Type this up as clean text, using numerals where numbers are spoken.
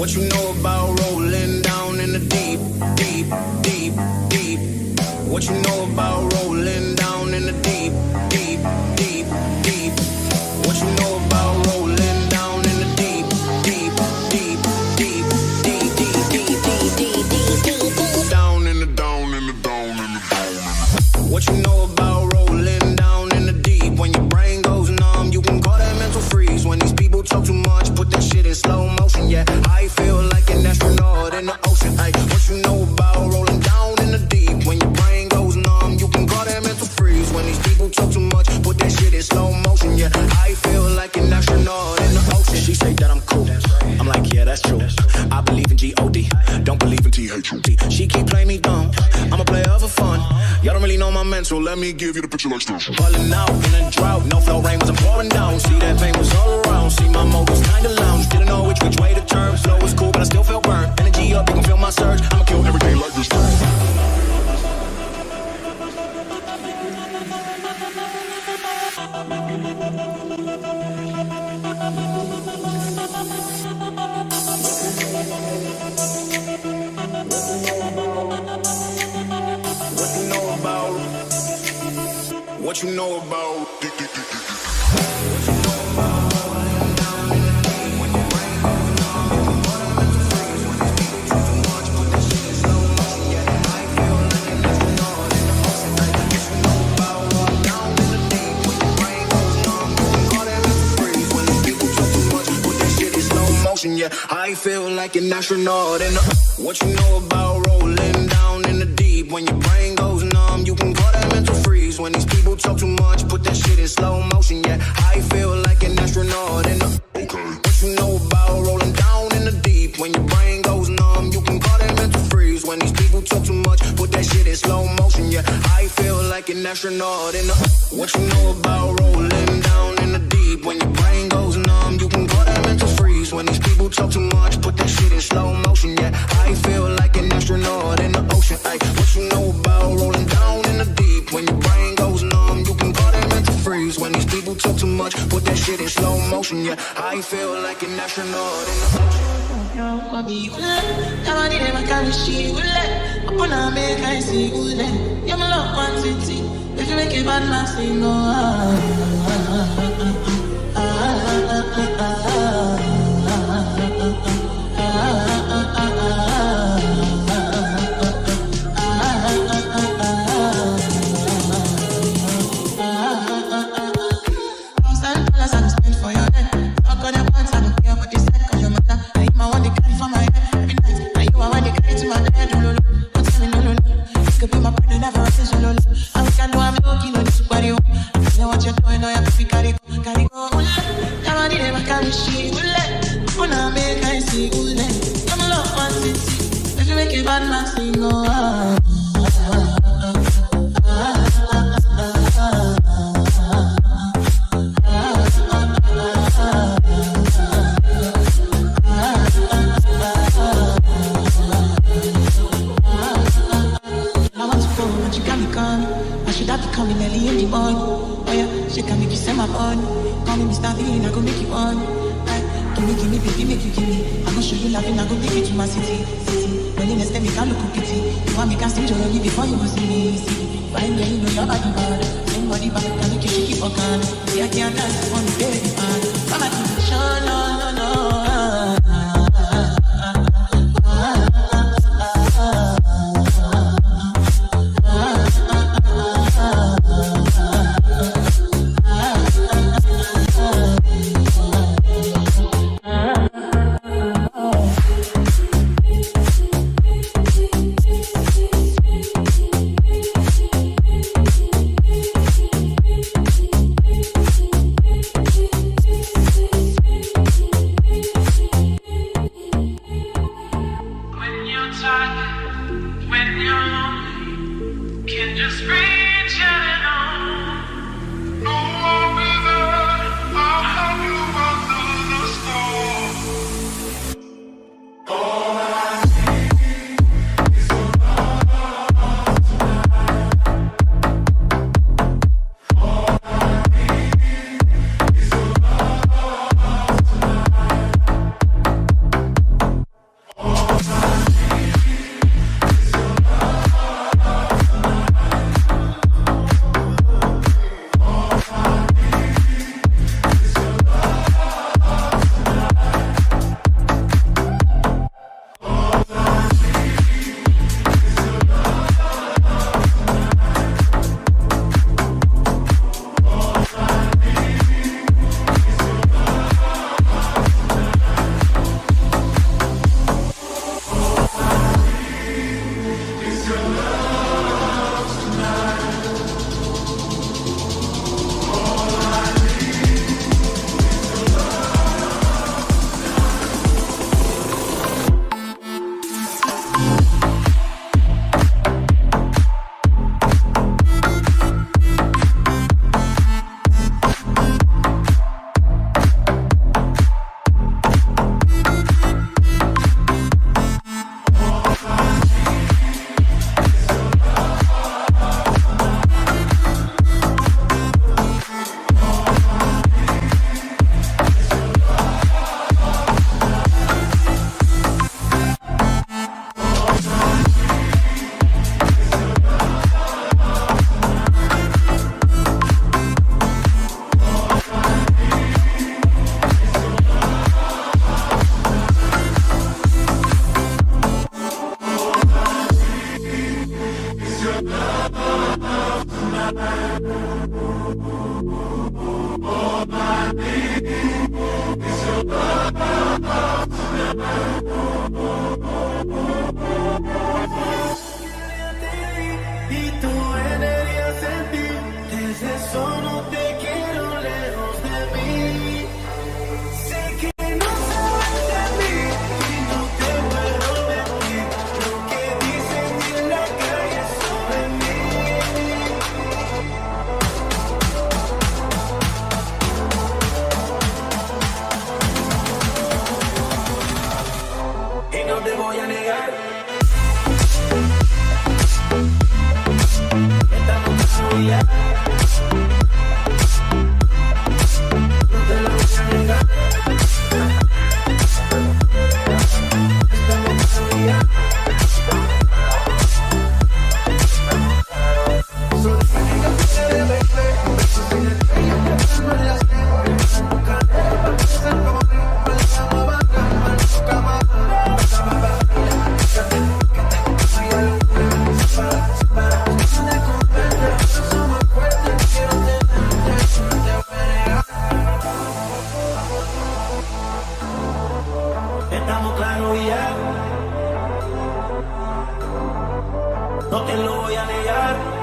What you know about rolling down in the deep, deep, deep, deep? What you know about rolling down in the deep, deep, deep, deep? What you know about rolling down in the deep, deep, deep, deep, deep, deep, deep, deep, deep, deep, down in the down in the down in the down. What you know about rolling down in the deep? When your brain goes numb, you can call that mental freeze. When these people talk too much, put that shit in slow motion. Yeah, I feel like an astronaut in the ocean. Ay, what you know about rolling down in the deep? When your brain goes numb, you can call that mental freeze. When these people talk too much, put that shit in slow motion. Yeah, I feel like an astronaut in the ocean. She say that I'm cool. I'm like, yeah, that's true. I believe in G-O-D, don't believe in T-H-U-T. She keep playing me dumb, I'm a player for fun. Y'all don't really know my mental, let me give you the picture like this. Falling out in a drought, no flow rain wasn't pouring down. See that pain was all around, see my mode was kinda lounge. Didn't know which way to turn, flow was cool but I still felt burned. Energy up, you can feel my surge, I'ma kill everything like this. What you know about? Yeah, I feel like an astronaut in the. What you know about rolling down in the deep? When your brain goes numb, you can call that mental freeze. When these people talk too much, put that shit in slow motion. Yeah, I feel like an astronaut in the. Okay. What you know about rolling down in the deep? When your brain goes numb, you can call that mental freeze. When these people talk too much, put that shit in slow motion. Yeah, I feel like an astronaut in the. What you know about rolling down in the deep? When your brain goes numb, you can call that mental freeze. When these people talk too much, put that shit in slow motion. Yeah, I feel like an astronaut in the ocean. Ay, what you know about rolling down in the deep? When your brain goes numb, you can call that mental freeze. When these people talk too much, put that shit in slow motion. Yeah, I feel like an astronaut in the ocean. If you make it bad, man, sing, Y tu energía sentí, desde eso no te quiero lejos de mí. Sé que no sabes de mí y no te puedo mentir. Lo que dicen en la calle sobre mí. Y no te voy a negar. Yeah. No te lo voy a negar. Estamos ya. Solo que digas que te bebé. Besos sin estrellas que no las tengo. Nunca te va a pasar como mí. Malcama baja, malcama baja. Malcama baja. Fíjate que te vaya locura. Para de comprender. Somos fuertes, quiero tenerte. No te voy a negar. Estamos claros ya. No te lo voy a negar.